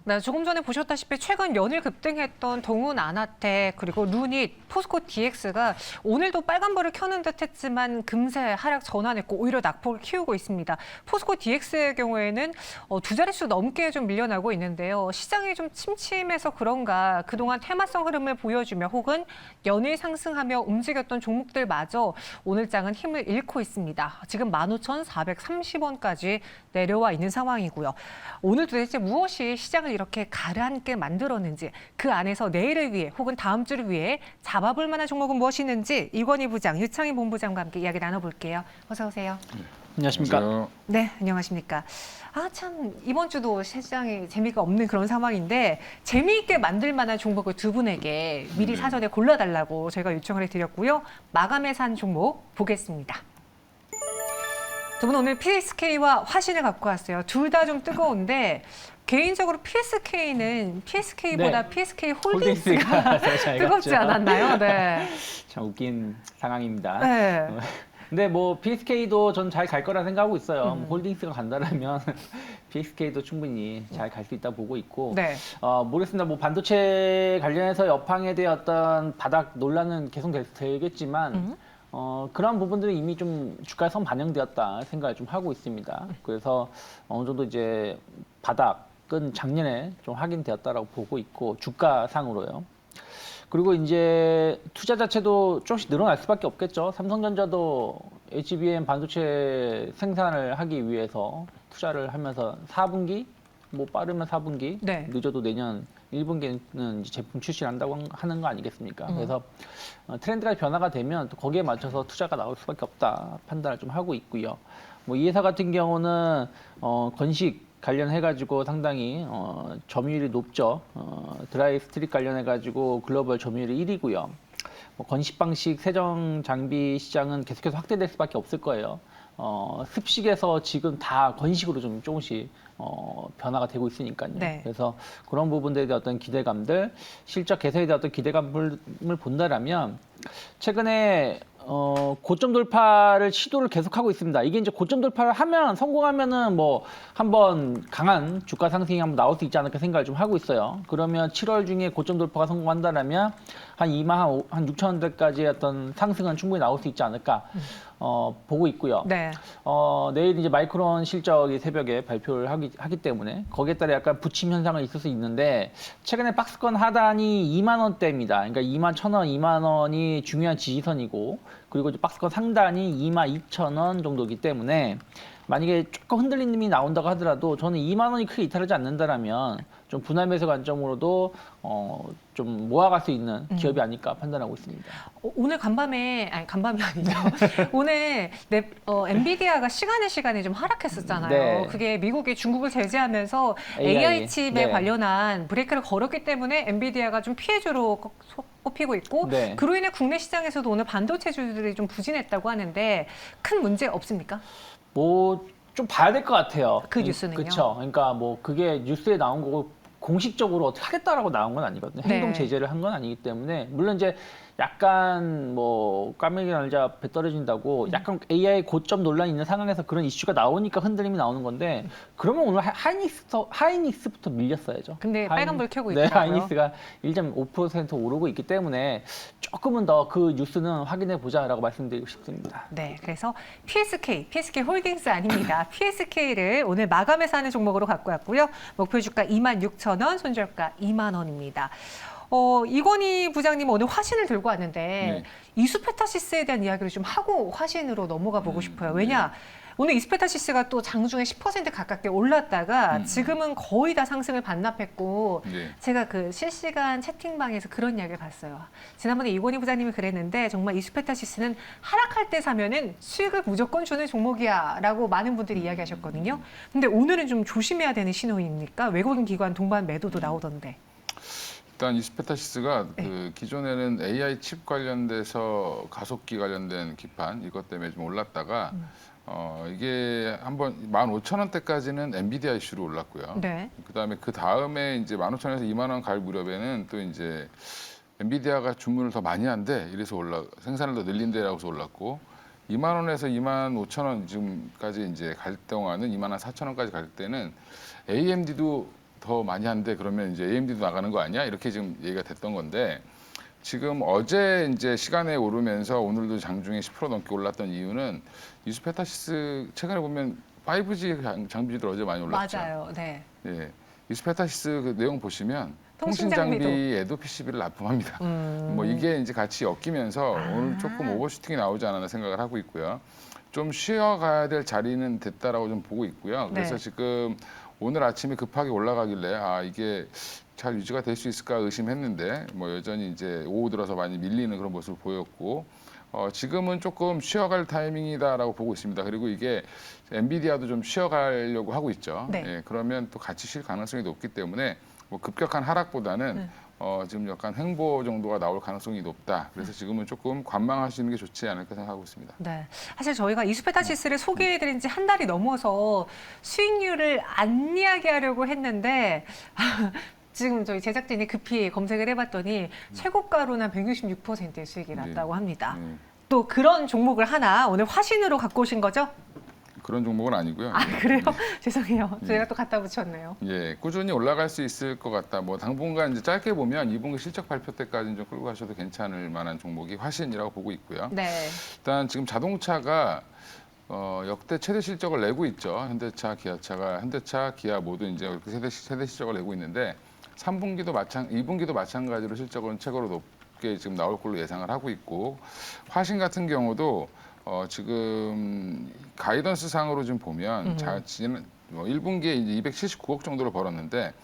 네, 조금 전에 보셨다시피 최근 연일 급등했던 동훈 아나텍 그리고 루닛, 포스코 DX가 오늘도 빨간불을 켜는 듯했지만 금세 하락 전환했고 오히려 낙폭을 키우고 있습니다. 포스코 DX의 경우에는 두 자릿수 넘게 좀 밀려나고 있는데요. 시장이 좀 침침해서 그런가 그동안 테마성 흐름을 보여주며 혹은 연일 상승하며 움직였던 종목들마저 오늘장은 힘을 잃고 있습니다. 지금 15,430원까지 내려와 있는 상황이고요. 오늘 도대체 무엇이 시장을 이렇게 가라앉게 만들었는지, 그 안에서 내일을 위해 혹은 다음 주를 위해 잡아볼 만한 종목은 무엇이 있는지 이건희 부장, 유창희 본부장과 함께 이야기 나눠볼게요. 어서 오세요. 안녕하십니까. 안녕하세요. 네, 안녕하십니까. 참 이번 주도 시장이 재미가 없는 그런 상황인데 재미있게 만들 만한 종목을 두 분에게 미리 사전에 골라달라고 저희가 요청을 해드렸고요. 마감에 산 종목 보겠습니다. 두 분 오늘 PSK와 화신을 갖고 왔어요. 둘 다 좀 뜨거운데 개인적으로 PSK는 PSK보다 네. PSK 홀딩스가 홀딩스가 더 잘 뜨겁지 갔죠. 않았나요? 네. 참 웃긴 상황입니다. 네. 근데 뭐 PSK도 전 잘 갈 거라 생각하고 있어요. 뭐 홀딩스가 간다라면 PSK도 충분히 잘 갈 수 있다 보고 있고. 네. 모르겠습니다. 뭐 반도체 관련해서 여팡에 대한 어떤 바닥 논란은 계속 되겠지만 그런 부분들은 이미 좀 주가에 선 반영되었다 생각을 좀 하고 있습니다. 그래서 어느 정도 이제 바닥은 작년에 좀 확인되었다라고 보고 있고 주가상으로요. 그리고 이제 투자 자체도 조금씩 늘어날 수밖에 없겠죠. 삼성전자도 HBM 반도체 생산을 하기 위해서 투자를 하면서 4분기, 뭐 빠르면 4분기, 네. 늦어도 내년 1분기는 이제 제품 출시를 한다고 하는 거 아니겠습니까? 그래서 트렌드가 변화가 되면 또 거기에 맞춰서 투자가 나올 수밖에 없다 판단을 좀 하고 있고요. 뭐 이 회사 같은 경우는 건식 관련해가지고 상당히 점유율이 높죠. 드라이 스트릿 관련해가지고 글로벌 점유율이 1위고요. 뭐 건식 방식 세정 장비 시장은 계속해서 확대될 수밖에 없을 거예요. 습식에서 지금 다 건식으로 좀 조금씩 변화가 되고 있으니까요. 네. 그래서 그런 부분들에 대한 어떤 기대감들, 실적 개선에 대한 어떤 기대감을 본다라면 최근에 고점 돌파를 시도를 계속하고 있습니다. 이게 이제 고점 돌파를 하면 성공하면은 뭐 한번 강한 주가 상승이 한번 나올 수 있지 않을까 생각을 좀 하고 있어요. 그러면 7월 중에 고점 돌파가 성공한다라면 한 2만 한 6천 원대까지의 어떤 상승은 충분히 나올 수 있지 않을까 보고 있고요. 네. 내일 이제 마이크론 실적이 새벽에 발표를 하기 때문에 거기에 따라 약간 부침 현상은 있을 수 있는데 최근에 박스권 하단이 2만 원대입니다. 그러니까 2만 1,000원, 2만 원이 중요한 지지선이고 그리고 이제 박스권 상단이 2만 2천 원 정도이기 때문에 만약에 조금 흔들림이 나온다고 하더라도 저는 2만 원이 크게 이탈하지 않는다라면 좀 분할 매수 관점으로도 좀 모아갈 수 있는 기업이 아닐까 판단하고 있습니다. 오늘 간밤에, 아니 간밤이 아니죠. 오늘 엔비디아가 시간에 좀 하락했었잖아요. 네. 그게 미국이 중국을 제재하면서 AI, AI 칩에 네. 관련한 브레이크를 걸었기 때문에 엔비디아가 좀 피해주로 꼽히고 있고 네. 그로 인해 국내 시장에서도 오늘 반도체주들이 좀 부진했다고 하는데 큰 문제 없습니까? 뭐 좀 봐야 될 것 같아요. 그 뉴스는요? 그렇죠. 그러니까 뭐 그게 뉴스에 나온 거고 공식적으로 어떻게 하겠다라고 나온 건 아니거든요. 네. 행동 제재를 한 건 아니기 때문에 물론 이제 약간 뭐 까메기 날자 배 떨어진다고 약간 AI 고점 논란이 있는 상황에서 그런 이슈가 나오니까 흔들림이 나오는 건데 그러면 오늘 하이닉스부터 밀렸어야죠. 근데 빨간불 켜고 네, 있더라고요. 하이닉스가 1.5% 오르고 있기 때문에 조금은 더 그 뉴스는 확인해 보자라고 말씀드리고 싶습니다. 네, 그래서 PSK 홀딩스 아닙니다. PSK를 오늘 마감해서 하는 종목으로 갖고 왔고요. 목표 주가 26,000원, 손절가 2만 원입니다. 이건희 부장님 오늘 화신을 들고 왔는데 네. 이수페타시스에 대한 이야기를 좀 하고 화신으로 넘어가 보고 싶어요. 왜냐? 오늘 이수페타시스가 또 장중에 10% 가깝게 올랐다가 지금은 거의 다 상승을 반납했고 네. 제가 그 실시간 채팅방에서 그런 이야기를 봤어요. 지난번에 이건희 부장님이 그랬는데 정말 이수페타시스는 하락할 때 사면은 수익을 무조건 주는 종목이야 라고 많은 분들이 이야기하셨거든요. 근데 오늘은 좀 조심해야 되는 신호입니까? 외국인 기관 동반 매도도 나오던데. 일단 이스페타시스가 그 기존에는 AI 칩 관련돼서 가속기 관련된 기판 이것 때문에 좀 올랐다가 이게 한번 15,000원대까지는 엔비디아 이슈로 올랐고요. 네. 그다음에 그 다음에 이제 15,000원에서 2만 원 갈 무렵에는 또 이제 엔비디아가 주문을 더 많이 한대 이래서 생산을 더 늘린대라고 해서 올랐고 2만 원에서 2만 5천 원 지금까지 이제 갈 동안은 2만 4천 원까지 갈 때는 AMD도 더 많이 한대 그러면 이제 AMD도 나가는 거 아니야? 이렇게 지금 얘기가 됐던 건데 지금 어제 이제 시간에 오르면서 오늘도 장중에 10% 넘게 올랐던 이유는 이스페타시스 최근에 보면 5G 장비들 어제 많이 올랐죠. 맞아요. 네. 예. 이스페타시스 그 내용 보시면 통신 통신 장비도. 장비에도 PCB를 납품합니다. 뭐 이게 이제 같이 엮이면서 오늘 조금 오버슈팅이 나오지 않았나 생각을 하고 있고요. 좀 쉬어가야 될 자리는 됐다라고 좀 보고 있고요. 그래서 네. 지금 오늘 아침에 급하게 올라가길래 아 이게 잘 유지가 될 수 있을까 의심했는데 뭐 여전히 이제 오후 들어서 많이 밀리는 그런 모습을 보였고 지금은 조금 쉬어갈 타이밍이다라고 보고 있습니다. 그리고 이게 엔비디아도 좀 쉬어가려고 하고 있죠. 네. 예, 그러면 또 같이 쉴 가능성이 높기 때문에 뭐 급격한 하락보다는 지금 약간 횡보 정도가 나올 가능성이 높다. 그래서 지금은 조금 관망하시는 게 좋지 않을까 생각하고 있습니다. 네. 사실 저희가 이스페타시스를 소개해드린 지 한 달이 넘어서 수익률을 안 이야기하려고 했는데 지금 저희 제작진이 급히 검색을 해봤더니 최고가로는 166%의 수익이 났다고 합니다. 또 그런 종목을 하나 오늘 화신으로 갖고 오신 거죠? 그런 종목은 아니고요. 아, 그래요? 죄송해요. 저희가 또 갖다 붙였네요. 예, 꾸준히 올라갈 수 있을 것 같다. 뭐 당분간 이제 짧게 보면 2분기 실적 발표 때까지는 좀 끌고 가셔도 괜찮을 만한 종목이 화신이라고 보고 있고요. 네. 일단 지금 자동차가 역대 최대 실적을 내고 있죠. 현대차, 기아차가 현대차, 기아 모두 이제 이렇게 세대 실적을 내고 있는데 2분기도 마찬가지로 실적은 최고로 높게 지금 나올 걸로 예상을 하고 있고 화신 같은 경우도 지금 가이던스 상으로 좀 보면 1분기에 이제 279억 정도를 벌었는데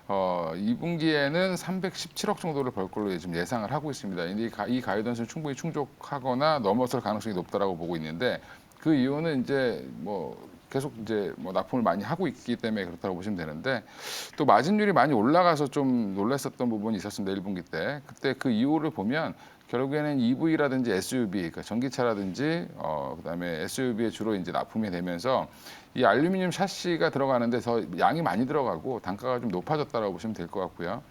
2분기에는 317억 정도를 벌 걸로 지금 예상을 하고 있습니다. 이 가이던스는 충분히 충족하거나 넘어설 가능성이 높다라고 보고 있는데 그 이유는 이제 뭐 계속 이제 뭐 납품을 많이 하고 있기 때문에 그렇다고 보시면 되는데 또 마진율이 많이 올라가서 좀 놀랐었던 부분이 있었습니다. 1분기 때. 그때 그 이유를 보면 결국에는 EV라든지 SUV, 그러니까 전기차라든지 그다음에 SUV에 주로 이제 납품이 되면서 이 알루미늄 샤시가 들어가는데 더 양이 많이 들어가고 단가가 좀 높아졌다라고 보시면 될 것 같고요.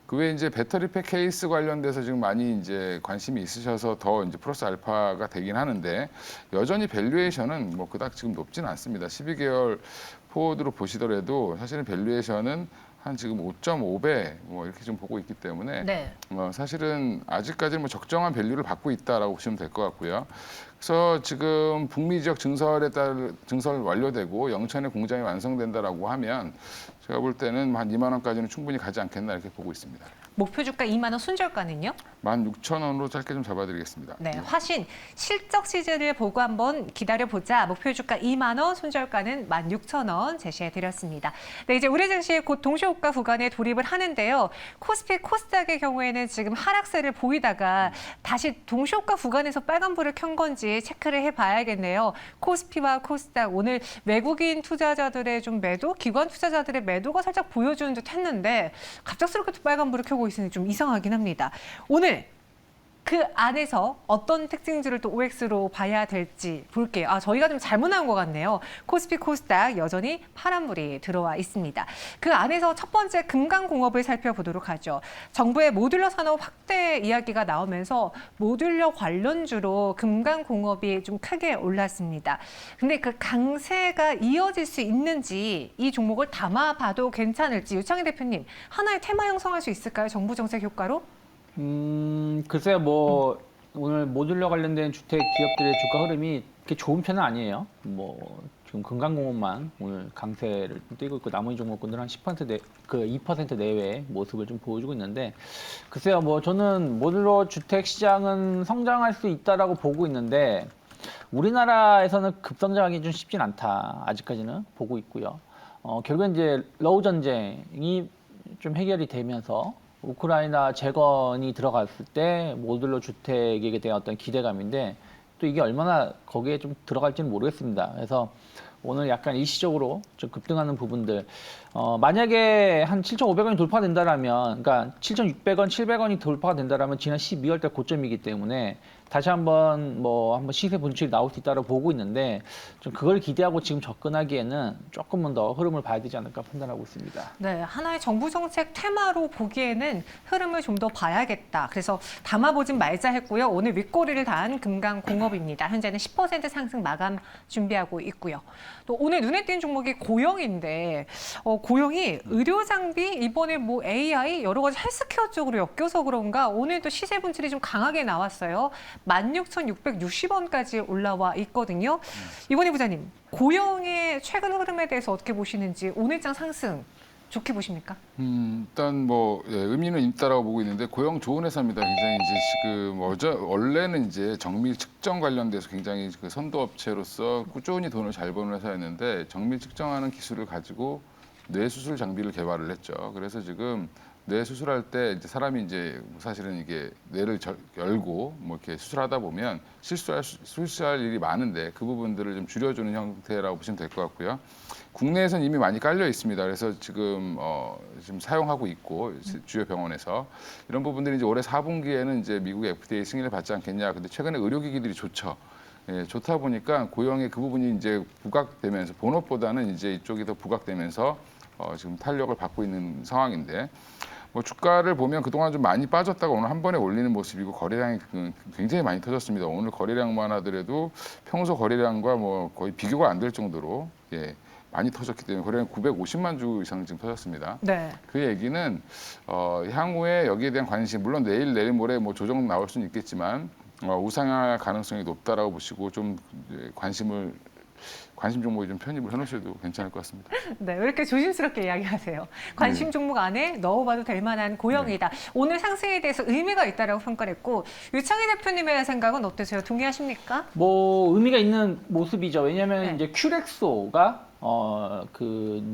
그 외에 이제 배터리팩 케이스 관련돼서 지금 많이 이제 관심이 있으셔서 더 이제 플러스 알파가 되긴 하는데 여전히 밸류에이션은 뭐 그닥 지금 높지는 않습니다. 12개월 포워드로 보시더라도 사실은 밸류에이션은 한 지금 5.5배 뭐 이렇게 좀 보고 있기 때문에 네. 사실은 아직까지는 뭐 적정한 밸류를 받고 있다라고 보시면 될 것 같고요. 그래서 지금 북미 지역 증설 완료되고 영천에 공장이 완성된다라고 하면 제가 볼 때는 한 2만 원까지는 충분히 가지 않겠나 이렇게 보고 있습니다. 목표 주가 2만 원, 순저가는요? 16,000원으로 짧게 좀 잡아드리겠습니다. 네, 화신 실적 시즌을 보고 한번 기다려보자. 목표 주가 2만 원, 손절가는 16,000원 제시해드렸습니다. 네, 이제 우리 증시 곧 동시호가 구간에 돌입을 하는데요. 코스피, 코스닥의 경우에는 지금 하락세를 보이다가 다시 동시호가 구간에서 빨간불을 켠 건지 체크를 해봐야겠네요. 코스피와 코스닥 오늘 외국인 투자자들의 좀 매도, 기관 투자자들의 매도가 살짝 보여주는 듯 했는데 갑작스럽게 또 빨간불을 켜고 있으니 좀 이상하긴 합니다. 오늘 그 안에서 어떤 특징들을 또 OX로 봐야 될지 볼게요. 저희가 좀 잘못 나온 것 같네요. 코스피, 코스닥 여전히 파란불이 들어와 있습니다. 그 안에서 첫 번째 금강공업을 살펴보도록 하죠. 정부의 모듈러 산업 확대 이야기가 나오면서 모듈러 관련주로 금강공업이 좀 크게 올랐습니다. 근데 그 강세가 이어질 수 있는지 이 종목을 담아봐도 괜찮을지 유창희 대표님 하나의 테마 형성할 수 있을까요? 정부 정책 효과로? 글쎄요, 뭐 오늘 모듈러 관련된 주택 기업들의 주가 흐름이 그렇게 좋은 편은 아니에요. 뭐 지금 금강공업만 오늘 강세를 띄고 있고 나머지 종목군들은 한 10% 2% 내외의 모습을 좀 보여주고 있는데 글쎄요, 뭐 저는 모듈러 주택 시장은 성장할 수 있다라고 보고 있는데 우리나라에서는 급성장하기 좀 쉽진 않다. 아직까지는 보고 있고요. 결국엔 이제 러우 전쟁이 좀 해결이 되면서 우크라이나 재건이 들어갔을 때 모듈러 주택에 대한 어떤 기대감인데 또 이게 얼마나 거기에 좀 들어갈지는 모르겠습니다. 그래서 오늘 약간 일시적으로 좀 급등하는 부분들 만약에 한 7,500원이 돌파된다라면 그러니까 7,600원, 700원이 돌파가 된다라면 지난 12월 달 고점이기 때문에 다시 한번 시세 분출이 나올 수 있다고 보고 있는데 좀 그걸 기대하고 지금 접근하기에는 조금은 더 흐름을 봐야 되지 않을까 판단하고 있습니다. 네, 하나의 정부 정책 테마로 보기에는 흐름을 좀 더 봐야겠다. 그래서 담아보진 말자 했고요. 오늘 윗꼬리를 다한 금강공업입니다. 현재는 10% 상승 마감 준비하고 있고요. 또 오늘 눈에 띈 종목이 고영인데 고영이 의료 장비 이번에 뭐 AI 여러 가지 헬스케어 쪽으로 엮여서 그런가 오늘도 시세 분출이 좀 강하게 나왔어요. 16,660원까지 올라와 있거든요. 이건희 부장님, 고영의 최근 흐름에 대해서 어떻게 보시는지 오늘장 상승 좋게 보십니까? 일단 의미는 있다라고 보고 있는데 고영 좋은 회사입니다. 굉장히 이제 지금 원래는 이제 정밀 측정 관련돼서 굉장히 그 선도 업체로서 꾸준히 돈을 잘 버는 회사였는데 정밀 측정하는 기술을 가지고 뇌 수술 장비를 개발을 했죠. 그래서 지금 뇌 수술할 때 이제 사람이 이제 사실은 이게 뇌를 열고 뭐 이렇게 수술하다 보면 실수할 일이 많은데 그 부분들을 좀 줄여주는 형태라고 보시면 될 것 같고요. 국내에서는 이미 많이 깔려 있습니다. 그래서 지금 사용하고 있고 주요 병원에서 이런 부분들이 이제 올해 4분기에는 이제 미국의 FDA 승인을 받지 않겠냐. 근데 최근에 의료기기들이 좋죠. 예, 좋다 보니까 고영의 그 부분이 이제 부각되면서 본업보다는 이제 이쪽이 더 부각되면서 지금 탄력을 받고 있는 상황인데. 주가를 보면 그동안 좀 많이 빠졌다가 오늘 한 번에 올리는 모습이고 거래량이 굉장히 많이 터졌습니다. 오늘 거래량만 하더라도 평소 거래량과 거의 비교가 안 될 정도로 많이 터졌기 때문에 거래량 950만 주 이상 지금 터졌습니다. 네. 그 얘기는 향후에 여기에 대한 관심, 물론 내일 모레 조정 나올 수는 있겠지만 우상향할 가능성이 높다라고 보시고 좀 관심 종목에 좀 편입을 해놓으셔도 괜찮을 것 같습니다. 네, 왜 이렇게 조심스럽게 이야기하세요? 관심 종목 안에 넣어봐도 될 만한 고영이다. 오늘 상승에 대해서 의미가 있다라고 평가를 했고 유창희 대표님의 생각은 어떠세요? 동의하십니까? 의미가 있는 모습이죠. 왜냐하면 네. 이제 큐렉소가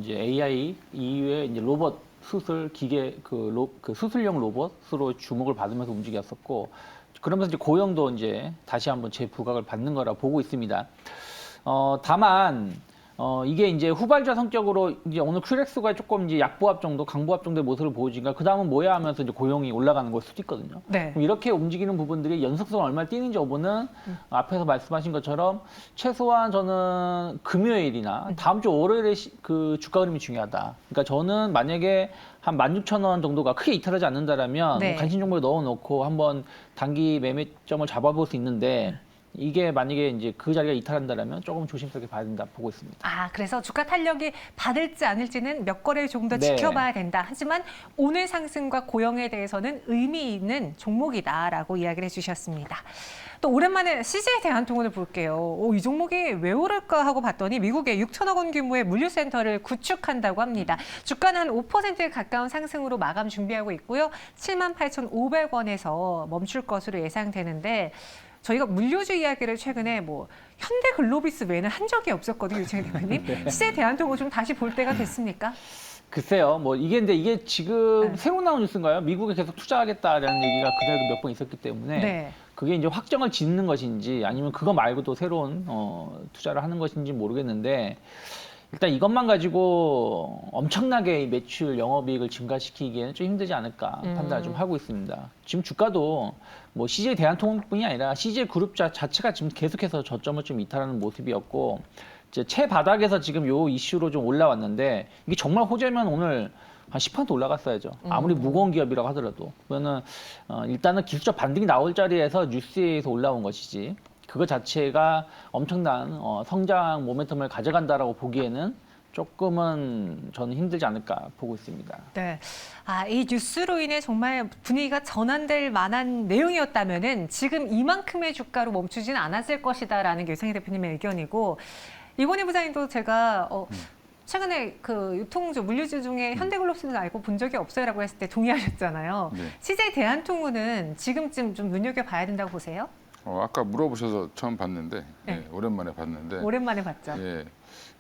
이제 AI 이후에 이제 로봇 수술 기계 그 수술용 로봇으로 주목을 받으면서 움직였었고 그러면서 이제 고영도 이제 다시 한번 재부각을 받는 거라 보고 있습니다. 다만 이게 이제 후발자 성격으로 이제 오늘 큐렉스가 조금 이제 약보합 정도, 강보합 정도의 모습을 보여주니까 그 다음은 뭐야 하면서 이제 고용이 올라가는 걸 수도 있거든요. 네. 그럼 이렇게 움직이는 부분들이 연속성을 얼마나 띄는지 여부는 앞에서 말씀하신 것처럼 최소한 저는 금요일이나 다음 주 월요일에 그 주가 흐름이 중요하다. 그러니까 저는 만약에 한 16,000원 정도가 크게 이탈하지 않는다라면 네. 관심 종목에 넣어놓고 한번 단기 매매점을 잡아볼 수 있는데. 이게 만약에 이제 그 자리가 이탈한다면 조금 조심스럽게 봐야 된다 보고 있습니다. 그래서 주가 탄력이 받을지 않을지는 몇 거래일 조금 더 네. 지켜봐야 된다. 하지만 오늘 상승과 고영에 대해서는 의미 있는 종목이다라고 이야기를 해주셨습니다. 또 오랜만에 CJ 대한통운을 볼게요. 이 종목이 왜 오를까 하고 봤더니 미국에 6천억 원 규모의 물류센터를 구축한다고 합니다. 주가는 한 5% 가까운 상승으로 마감 준비하고 있고요. 78,500원에서 멈출 것으로 예상되는데 저희가 물류주 이야기를 최근에 현대글로비스 외에는 한 적이 없었거든요, 유창희 대표님. 네. CJ 대한통운 좀 다시 볼 때가 됐습니까? 글쎄요, 근데 이게 지금 네. 새로 나온 뉴스인가요? 미국에 계속 투자하겠다라는 얘기가 그전에도 몇 번 있었기 때문에 네. 그게 이제 확정을 짓는 것인지 아니면 그거 말고도 새로운 투자를 하는 것인지 모르겠는데 일단 이것만 가지고 엄청나게 매출 영업이익을 증가시키기에는 좀 힘들지 않을까 판단을 좀 하고 있습니다. 지금 주가도 CJ 대한통운뿐이 아니라 CJ 그룹 자체가 지금 계속해서 저점을 좀 이탈하는 모습이었고 이제 최바닥에서 지금 요 이슈로 좀 올라왔는데 이게 정말 호재면 오늘 한 10% 올라갔어야죠. 아무리 무거운 기업이라고 하더라도. 그러면 일단은 기술적 반등이 나올 자리에서 뉴스에서 올라온 것이지. 그거 자체가 엄청난 성장 모멘텀을 가져간다라고 보기에는 조금은 저는 힘들지 않을까 보고 있습니다. 네. 이 뉴스로 인해 정말 분위기가 전환될 만한 내용이었다면은 지금 이만큼의 주가로 멈추지는 않았을 것이다라는 게 유창희 대표님의 의견이고 이건희 부장님도 제가 최근에 그 유통주, 물류주 중에 현대글로비스는 알고 본 적이 없어요라고 했을 때 동의하셨잖아요. 네. CJ 대한통운은 지금쯤 좀 눈여겨봐야 된다고 보세요? 아까 물어보셔서 처음 봤는데 네. 오랜만에 봤는데 오랜만에 봤죠. 예.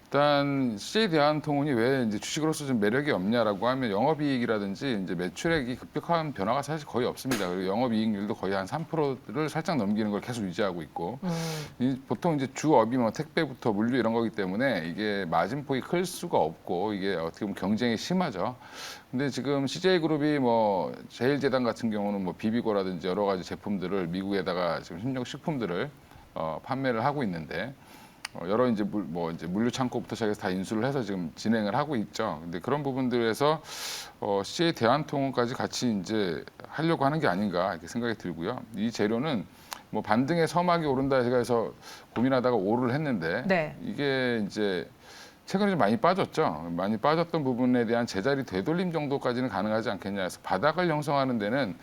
일단 CJ 대한통운이 왜 이제 주식으로서 좀 매력이 없냐라고 하면 영업이익이라든지 이제 매출액이 급격한 변화가 사실 거의 없습니다. 그리고 영업이익률도 거의 한 3%를 살짝 넘기는 걸 계속 유지하고 있고 보통 이제 주업이 뭐 택배부터 물류 이런 거기 때문에 이게 마진폭이 클 수가 없고 이게 어떻게 보면 경쟁이 심하죠. 근데 지금 CJ그룹이 뭐 제일제당 같은 경우는 뭐 비비고라든지 여러 가지 제품들을 미국에다가 지금 식품들을 판매를 하고 있는데. 여러 이제 물류 창고부터 시작해서 다 인수를 해서 지금 진행을 하고 있죠. 근데 그런 부분들에서 CJ 대한통운까지 같이 이제 하려고 하는 게 아닌가 이렇게 생각이 들고요. 이 재료는 뭐 반등의 서막이 오른다 해서 고민하다가 오를 했는데 네. 이게 이제 최근에 좀 많이 빠졌죠. 많이 빠졌던 부분에 대한 제자리 되돌림 정도까지는 가능하지 않겠냐 해서 바닥을 형성하는 데는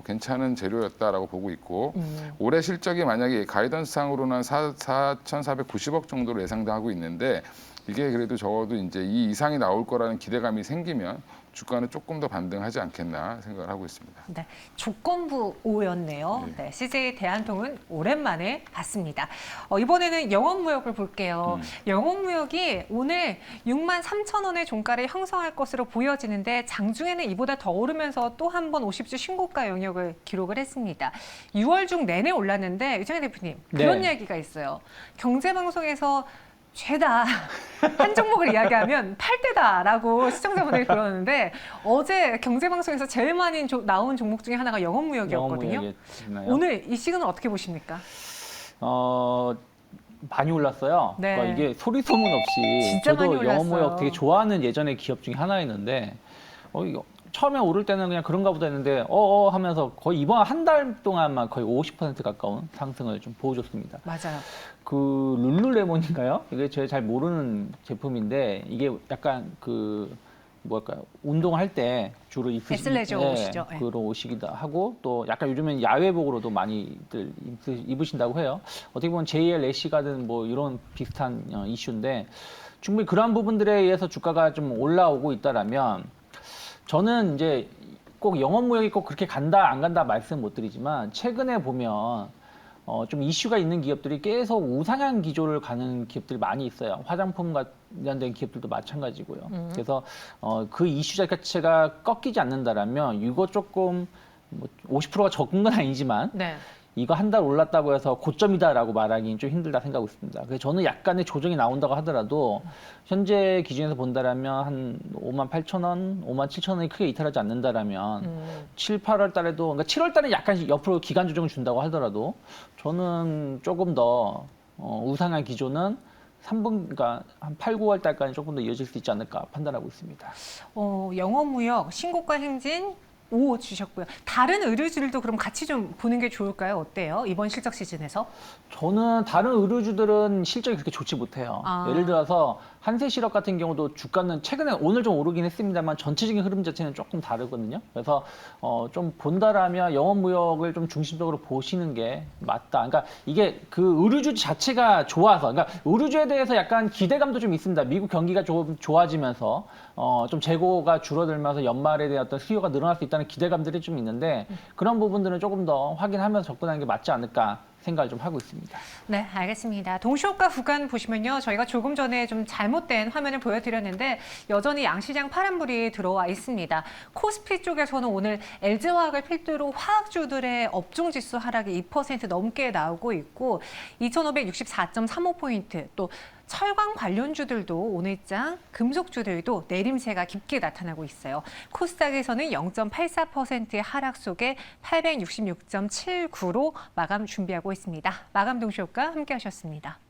괜찮은 재료였다라고 보고 있고 올해 실적이 만약에 가이던스상으로는 한 4,490억 정도로 예상하고 있는데 이게 그래도 적어도 이제 이 이상이 나올 거라는 기대감이 생기면 주가는 조금 더 반등하지 않겠나 생각을 하고 있습니다. 네, 조건부 오였네요. 네, CJ 대한통운 오랜만에 봤습니다. 이번에는 영업무역을 볼게요. 영업무역이 오늘 63,000원의 종가를 형성할 것으로 보여지는데 장중에는 이보다 더 오르면서 또 한 번 50주 신고가 영역을 기록을 했습니다. 6월 중 내내 올랐는데 유창희 대표님 그런 네. 이야기가 있어요. 경제방송에서 죄다 한 종목을 이야기하면 팔대다라고 시청자분들이 그러는데 어제 경제방송에서 제일 많이 나온 종목 중에 하나가 영업무역이었거든요. 영업무역이었나요? 오늘 이 시간은 어떻게 보십니까? 많이 올랐어요. 네. 그러니까 이게 소리 소문 없이 진짜 많이 저도 올랐어요. 영업무역 되게 좋아하는 예전의 기업 중에 하나였는데 이거 처음에 오를 때는 그냥 그런가 보다 했는데 하면서 거의 이번 한 달 동안만 거의 50% 가까운 상승을 좀 보여줬습니다. 맞아요. 그 룰루레몬인가요? 이게 제가 잘 모르는 제품인데 이게 약간 그 뭐랄까요? 운동할 때 주로 에슬레저 옷이죠. 네. 그런 옷이기도 하고 또 약간 요즘엔 야외복으로도 많이들 입으신다고 해요. 어떻게 보면 JL 애쉬가든 뭐 이런 비슷한 이슈인데 충분히 그러한 부분들에 의해서 주가가 좀 올라오고 있다라면 저는 이제 꼭 영업무역이 꼭 그렇게 간다 안 간다 말씀 못 드리지만 최근에 보면 좀 이슈가 있는 기업들이 계속 우상향 기조를 가는 기업들이 많이 있어요. 화장품 관련된 기업들도 마찬가지고요. 그래서 그 이슈 자체가 꺾이지 않는다라면 이거 조금 뭐 50%가 적은 건 아니지만 네. 이거 한 달 올랐다고 해서 고점이다라고 말하기는 좀 힘들다 생각하고 있습니다. 그래서 저는 약간의 조정이 나온다고 하더라도 현재 기준에서 본다라면 한 58,000원, 57,000원이 크게 이탈하지 않는다라면 7, 8월 달에도 그러니까 7월 달에 약간 옆으로 기간 조정을 준다고 하더라도 저는 조금 더 우상향 기조는 3분, 그러니까 한 8, 9월 달까지 조금 더 이어질 수 있지 않을까 판단하고 있습니다. 영업무역 신고가 행진 5 주셨고요. 다른 의류주들도 그럼 같이 좀 보는 게 좋을까요? 어때요? 이번 실적 시즌에서? 저는 다른 의류주들은 실적이 그렇게 좋지 못해요. 예를 들어서 한세실업 같은 경우도 주가는 최근에 오늘 좀 오르긴 했습니다만 전체적인 흐름 자체는 조금 다르거든요. 그래서 좀 본다라면 영업무역을 좀 중심적으로 보시는 게 맞다. 그러니까 이게 그 의류주 자체가 좋아서, 그러니까 의류주에 대해서 약간 기대감도 좀 있습니다. 미국 경기가 좀 좋아지면서 좀 재고가 줄어들면서 연말에 대한 어떤 수요가 늘어날 수 있다는 기대감들이 좀 있는데 그런 부분들은 조금 더 확인하면서 접근하는 게 맞지 않을까 생각을 좀 하고 있습니다. 네, 알겠습니다. 동시효과 구간 보시면요. 저희가 조금 전에 좀 잘못된 화면을 보여드렸는데 여전히 양시장 파란불이 들어와 있습니다. 코스피 쪽에서는 오늘 LG화학을 필두로 화학주들의 업종지수 하락이 2% 넘게 나오고 있고 2,564.35포인트 또 철강 관련주들도 오늘장 금속주들도 내림세가 깊게 나타나고 있어요. 코스닥에서는 0.84%의 하락 속에 866.79로 마감 준비하고 있습니다. 마감 동시효과 함께 하셨습니다.